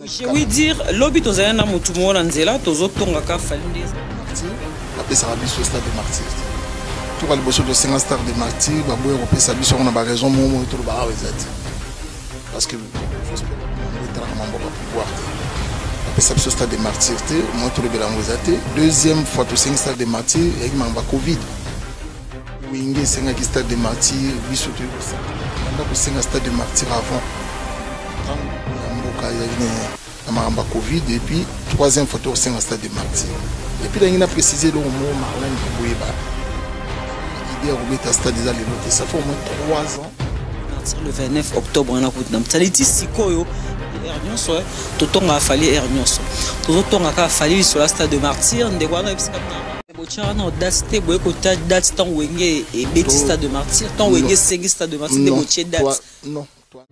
Je veux dire, l'obit aux aïens n'amoutou moranzela, tous autres tonga falindé. Après ça rabis au stade de martyr. Tout va le bosser de 50 stars de martyr, bah boire au pays sabis on a pas raison mon tout le bar parce que j'espère que on va pouvoir. Après ça au stade de martyr, moi tout le bélangoisate. Deuxième fois tout 5 stars de martyr et il m'a Covid. Wingé 5 stades de martyr, biso tout ça. On a 5 stades de martyr avant. Il y a Covid et puis troisième photo au sein de stade de martyr. Et puis il a précisé le mot Marlène Bouéba. Il est remis à stade des Allélotes. Ça fait au moins 3 ans. Le 29 octobre, on a dit ça dit si koyo ernion so toton a fallu ernion so toton a fallu sur la stade de martyr ndekwana ebisika na bochara na date boye ko date tant wenge et beti stade de martyr tant wenge sengi stade de martyr de boche date non toi.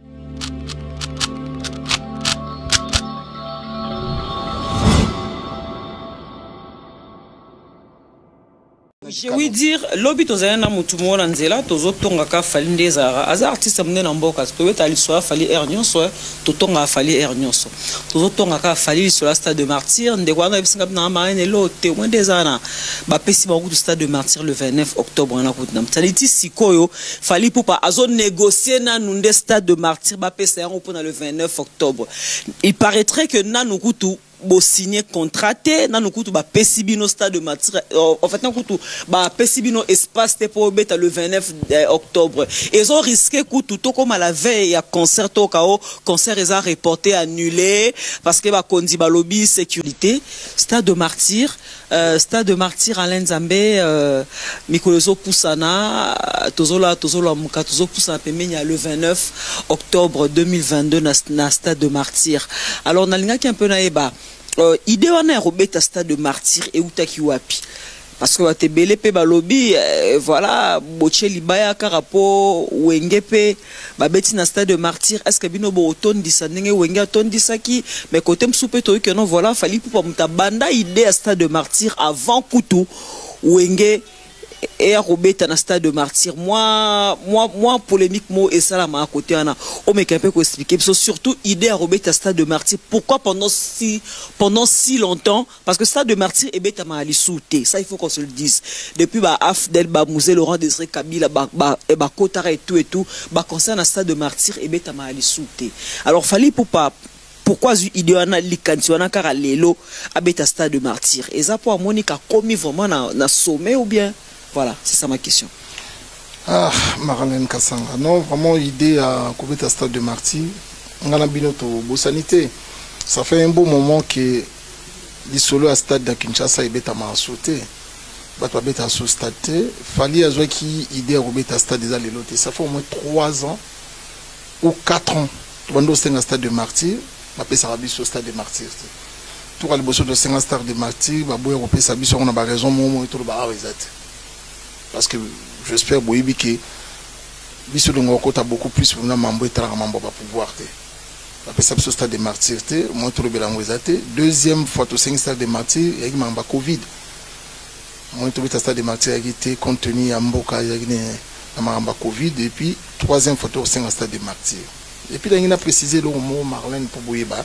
Je veux dire, l'obit aux aïens n'amoutou moranzela, tous autres tonga falindé zara. Az artiste amené en boka, tu veux aller soit falli ernion soit tout tonga falli ernion soit. Tous autres tonga falli sur la stade de martyr, ndekwana ebisika na marine l'autre témoin des ana. Ba pesi ba du stade de martyr le 29 octobre on a koutnam. Taliti sikoyo falli pour pas azo négocier na nunde stade de martyr ba pesi en pour le 29 octobre. Il paraîtrait que na nukutu bo signé contraté na nukutu ba pesibino stade de martyr en fait nukutu ba pesibino espace pour beta le 29 octobre ils ont risqué kutu to comme à la veille ya concert to kao concert ils ont reporté annulé parce que ba kondi ba lobby sécurité stade de martyr Alain Nzambe mikolozo pusana tozola muka tozo pusana pemenya le 29 octobre 2022 na stade de martyr. Alors nalinga ki un peu na eba idée wana ya robeta stade de martyr et utaki wapi parce que te belé pe ba lobby voilà boche libaya karapo wenge pe ba beti na stade de martyr est-ce que bino bo otondisa ndenge wenge atondisaki mais côté msupe to que non voilà fali pour muta banda idée à stade de martyr avant kutu wenge et à Robert dans stade de martyr moi polémique mot et ça là à côté on a on me peut expliquer surtout idée à Robert à stade de martyr pourquoi pendant si longtemps parce que stade de martyr et bête à souté ça il faut qu'on se le dise depuis ba Afdel ba Mouzé Laurent Désiré Kabila ba Kotara et tout ba concerne stade de martyr et bête à souté alors fallait pour pas pourquoi idéana likantiwana kara lelo abeta stade de martyr et ça pour Monica commis vraiment na sommet ou bien voilà, c'est ça ma question. Ah, Marlène Kassanga. Non, vraiment, idée à couvrir un stade de martyr. On a binoto sanité. Ça fait un beau moment que les solos à stade de Kinshasa et bêta m'a sauté. Bata bêta sous stade. Fallait à qui idée à couvrir un stade des Allélotes. Ça fait au moins 3 ans ou 4 ans. Bando c'est un stade de martyr. Après ça rabis au stade de martyr. Tout le bosso de 50 stars de martyr. Babou européen ça bis on a pas raison mon et tout le bar parce que j'espère boyibi que biso de ngoko ta beaucoup plus pour na mambo et tra mambo ba pouvoir te après ça au stade de martyr te moi tout le belangozate deuxième fois to 5 stars de martyr et mamba Covid moi tout le stade de martyr a été contenu à mboka ya na mamba Covid et puis troisième fois to 5 stars de martyr et puis là il a précisé le mot Marlène pour boyiba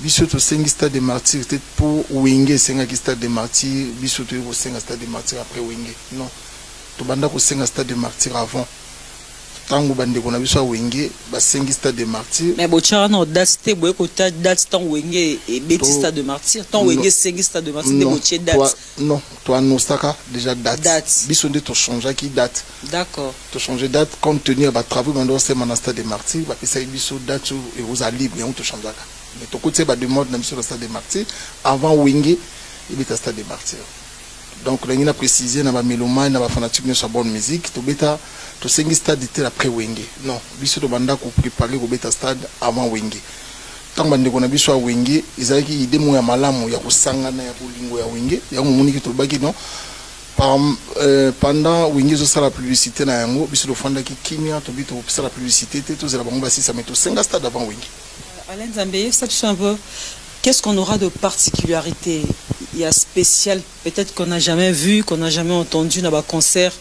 biso to 5 stades de martyr peut-être pour wenge 5 stades de martyr biso to 5 stades de martyr après wenge non to banda ko 5 stades de martyr avant tango bande ko na biso wenge ba 5 stades de martyr mais bochara na date boye ko date tant wenge et beti stade de martyr tant wenge 5 stades de martyr de boche date non to annonçaka déjà date biso de to changer qui date d'accord to changer date compte tenu ba travaux bando c'est mon stade de martyr ba pesa biso date et vous a libre et on to changer mais tout côté de mode sur le stade de martyr avant Wenge il est à stade de martyr donc il a précisé dans la mélomane dans la fanatique de sa bonne musique tout bêta tout 5 stade était après Wenge non biso to banda ko préparer au bêta stade avant Wenge tant bande ko na biso à Wenge izaki idée mo ya malamu ya kusangana ya bolingo ya Wenge ya moniki to baki non pendant Wenge zo sala publicité na yango biso to fanda ki kimia to bito sala publicité tout ça la bango basi ça met tout 5 stade avant Wenge. Alain Nzambe, ça un peu. Qu'est-ce qu'on aura de particularité? Il y a spécial, peut-être qu'on n'a jamais vu, qu'on n'a jamais entendu dans un concert.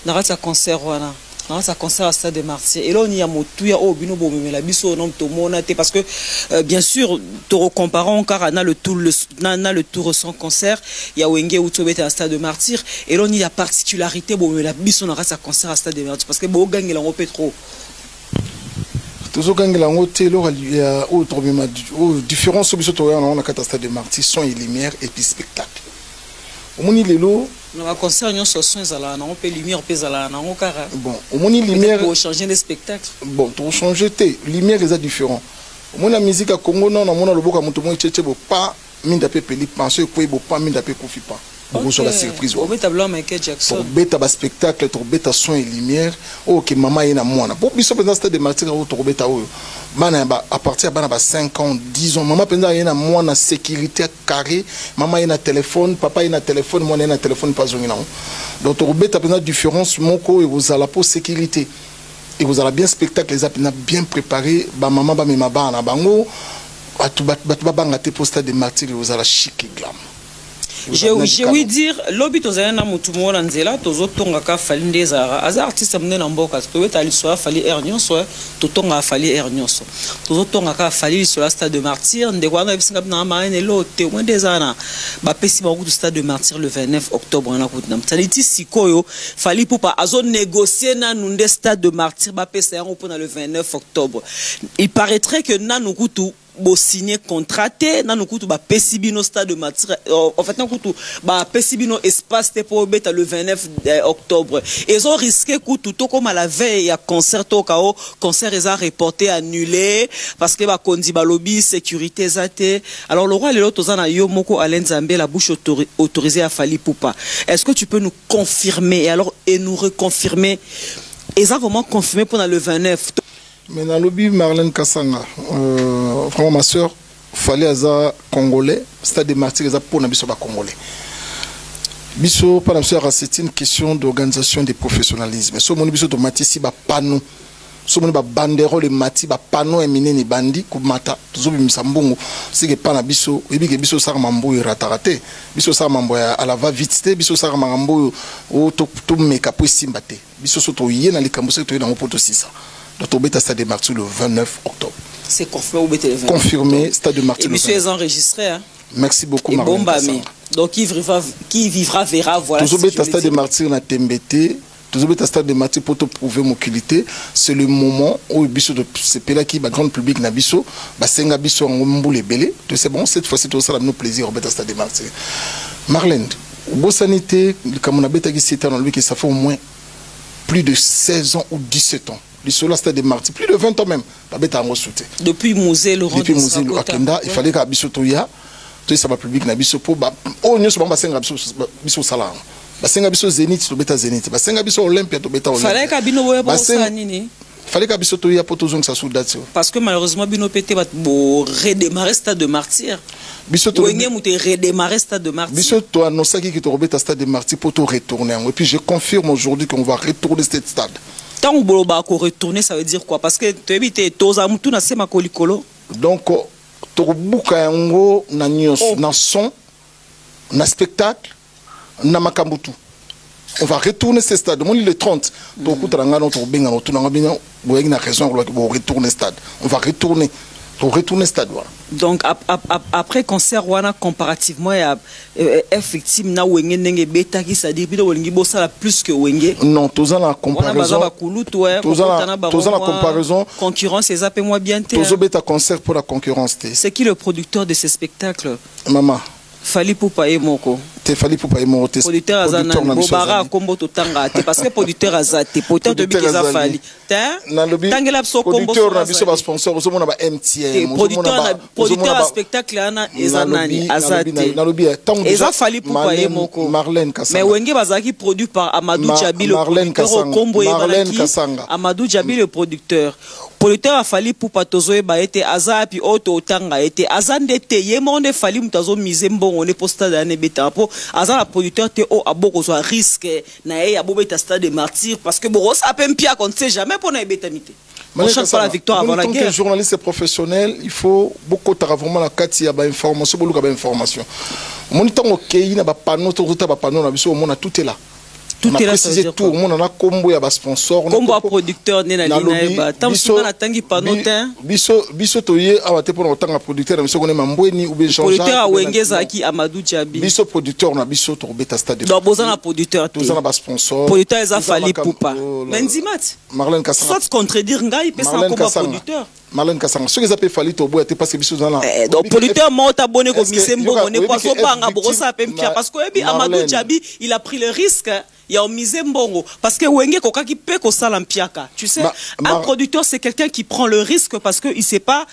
Dans un concert, voilà. Non, ça concerne le stade de Martyrs. Et là, on y a motuya au bino bomé la biso non tomonate parce que bien sûr, to comparons car on a le tour sans concert, il y a wenge ou tobete à stade de Martyrs et là on y a particularité bomé la biso non ça concert à stade de Martyrs parce que bo gagne la ngopé trop. Toujours gagne la ngote là il y a autre problème différence biso to on a quatre stade de Martyrs son et lumière et puis spectacle. Au moni lelo on va concert nous so son zala na on peut lumière peut zala na on kara. Bon, au moni lumière pour changer les spectacles. Bon, pour changer té lumière les a différents. Au moni la musique à Congo non, on a le boka muto mo tchétché bo pas mine d'appel peli penser quoi bo pas mine d'appel confi pas. Pour la surprise. Au beta blanc Michael Jackson. Pour beta ba spectacle, pour beta son et lumière. Oh que maman est na moi. Pour biso pendant stade de Martyrs au pour beta oh. Bana ba à partir bana ba 5 ans, 10 ans, maman pendant est na moi na sécurité carré, maman est na téléphone, papa est na téléphone, moi est na téléphone pas zongi na. Donc pour beta pendant différence moko et vous allez pour sécurité. Et vous allez bien spectacle les apena bien préparé, ba maman ba mema ba na bango. Atu bat ba banga te pour stade de Martyrs vous allez chic et glam. J'ai ouï dire lobby tozana mutu mona nzela tozotonga ka falinde zara aza artiste mne na mboka to beta liswa fali ernionso totonga fali ernionso tozotonga ka fali sur la stade de Martyrs ndekwana bisinga na maene lote mwendezana ba pesi ba ku stade de Martyrs le 29 octobre na kutna mtaliti sikoyo fali pupa azo négocier na nunde stade de Martyrs ba pesa yango pona le 29 octobre. Il paraîtrait que nanu kutu bo signé contraté na nukutu ba pesibino stade de Martyrs en fait nukutu ba pesibino espace te pour beta le 29 octobre ils ont risqué kutu to comme à la veille ya concert to kao concert ils a reporté annulé parce que ba kondi ba lobby sécurité zate alors le roi lelo tozana yo moko Alain Nzambe la bouche autorisée à Fally Ipupa. Est-ce que tu peux nous confirmer et nous reconfirmer ils ont vraiment confirmé pendant le 29? Mais dans le lobby Marlène Kasanga, vraiment ma soeur, fallait aza congolais, stade de Martyrs aza pour nabiso ba congolais. Biso par la soeur c'est une question d'organisation de professionnalisme. So mon biso to matisi ba pano, so mon ba bandero le mati ba pano emine ni bandi kumata, tozo bimisa mbongo, c'est que pas na biso, ebi ke biso sa mambo iratarate, biso sa mambo à la va vite té, biso sa mambo o to meka po simbate. Biso so to yé na likambo se to yé na poto sisa. Donc, stade de Martyrs le 29 octobre. C'est confirmé au BT. Confirmé, stade de Martyrs. Et monsieur est enregistré. Hein? Merci beaucoup, Marlène. Donc, qui vivra verra. Voilà. Toujours bête stade de Martyrs na TMBT. Toujours bête stade de Martyrs pour te prouver mon qualité. C'est le moment où biso de c'est là qui va grand public na biso, ba senga biso en mboule belé. C'est bon, cette fois-ci tout ça la nous plaisir au bête stade de Martyrs. Marlène, beau sanité, comme on a bête qui c'était dans lui que ça fait au moins plus de 16 ans ou 17 ans. Sur la stade de Martyrs, plus de 20 ans même. Depuis Musée Laurent. Depuis Musée Akenda, il fallait qu'à Bissotoya, tout ça va public na biso po ba oh nous sommes basenga biso sala. Basenga biso Zénith to beta Zénith. Basenga biso Olympia to beta Olympia. Fallait qu'à bino boya bo sa nini. Fallait qu'à Bissotoya po tozong sa soudate. Parce que malheureusement bino pété va redémarrer stade de Martyrs. Bissoto wenge muté redémarrer stade de Martyrs. Bissoto annoncé qui to beta stade de Martyrs pour to retourner. Et puis je confirme aujourd'hui qu'on va retourner ce stade. Tant que vous allez retourner, ça veut dire quoi? Parce que tu habites tous à Moutou, na sema kolikolo. Donc, tu buka yango na nyos, na son, na spectacle, na makambutu. On va retourner ce stade. Mon le 30. Donc, tu as raison pour retourner ce stade. On va retourner. Pour retourner stade. Voilà. Donc après concert wana comparativement effectivement na wenge nenge beta qui ça dit bito wengi bossa la plus que wenge. Non, tous en la comparaison. Tous en la comparaison. Concurrence les appelle moi bien. Tous beta concert pour la concurrence. C'est qui le producteur de ces spectacles? Maman. Fally Ipupa et Moko. Fally Ipupa et Moko. Producteur azana bobara kombo totanga te parce que producteur azate producteur de bikiza Fally. Tangela so kombo. Producteur na biso ba sponsor so mona ba MTN. Producteur à spectacle ana ezanani azate. Eza Fally Ipupa et Moko. Marlène Kasanga. Mais wenge bazaki produit par Amadou Djabi le producteur kombo Marlène Amadou Djabi le producteur. Producteur a Fally Ipupa tozoe ba ete azapi auto otanga ete azande te yemonde Fally mutazo mise mbongo ne posta dane beta po azala producteur te o aboko so risque na e abobeta stade de Martyrs parce que boro ça peut pia qu'on sait jamais pour na beta mité. On cherche pas la victoire avant la guerre. Tant que journaliste professionnel, il faut beaucoup de vraiment la carte ya ba information beaucoup ba information. Mon temps OK na ba panneau to ba panneau na biso on a tout est là. Tout est là, ça veut dire tout. On a combo ya ba sponsor. Combo à producteur né na lina tam suna tangi panotin. Biso toye abate pour autant à producteur mais ce qu'on est mambweni ou bien changer. Producteur a Wengeza qui Amadou Djabi. Biso producteur na biso to beta stade. Donc bozana producteur. Bozana ba sponsor. Producteur eza fali poupa. Menzimat. Marlène Kassanga. Soit contredire ngai pesa comme producteur. Marlène Kassanga. Ce que ça peut fali to boya te parce que biso zana. Donc producteur mort abonné comme Misembo on est poisson banga brosa pempia parce que ebi Amadou Djabi il a pris le risque. Il y a un misé mbongo parce que Wenge koka qui peut ko sala mpiaka. Tu sais, un producteur c'est quelqu'un qui prend le risque parce que il sait pas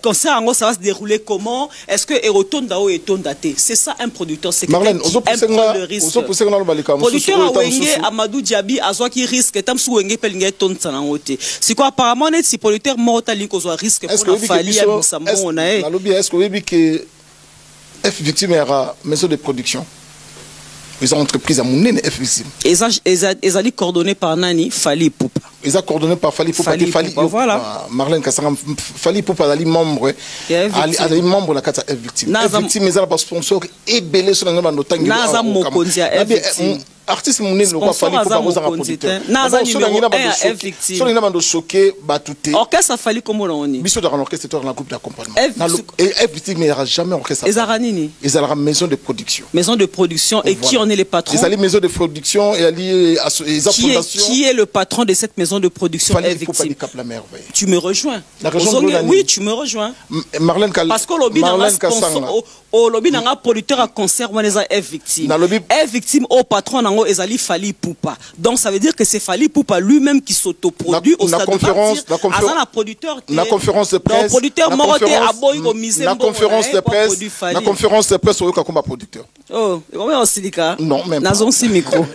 quand ça va se dérouler comment, est-ce que Eroton dao et ton daté. C'est ça un producteur, c'est quelqu'un qui aime prendre le risque. Producteur a Wenge Amadou Djabi azwa qui risque tam su Wenge pelinga ton tsanangote. C'est quoi apparemment net si producteur mort ali ko zo risque pour la fali à Musambo on a. Est-ce que vous avez que F victime era maison de production. Les entreprises à mon F victime. Ils allaient coordonner par Nani Fali Poupa. Ils ont coordonné par Fali Poupa. Voilà. Marlène Kassanga Fali Poupa ali membre. Ali membre la carte F victime. F victime ils ont pas sponsor et belé sur la bande tang. Naza Mokonzia F victime. Artiste mon ne pas Fali Poupa aux producteur. Naza numéro 1 F victime. Sur les bande choqué batouté. Orchestre Fali comme on dit. Biso dans l'orchestre dans la groupe d'accompagnement. F victime il n'y aura jamais orchestre. Ezaranini. Ils ont la maison de production. Maison de production et qui en est les patrons? Ils allaient maison de production et alliés à qui est le patron de cette maison de production? Tu me rejoins. Oui, tu me rejoins. Marlène parce que le lobby n'a producteur à concert on les a F victime. F victime au patron nango ezali Fali Poupa. Donc ça veut dire que c'est Fali Poupa lui-même qui s'autoproduit au stade de partir. La producteur. La conférence de presse. Producteur moroté à boy au misé. La conférence de presse. La conférence de presse au combat producteur. Oh, on silika. Non, même. Nazon si micro.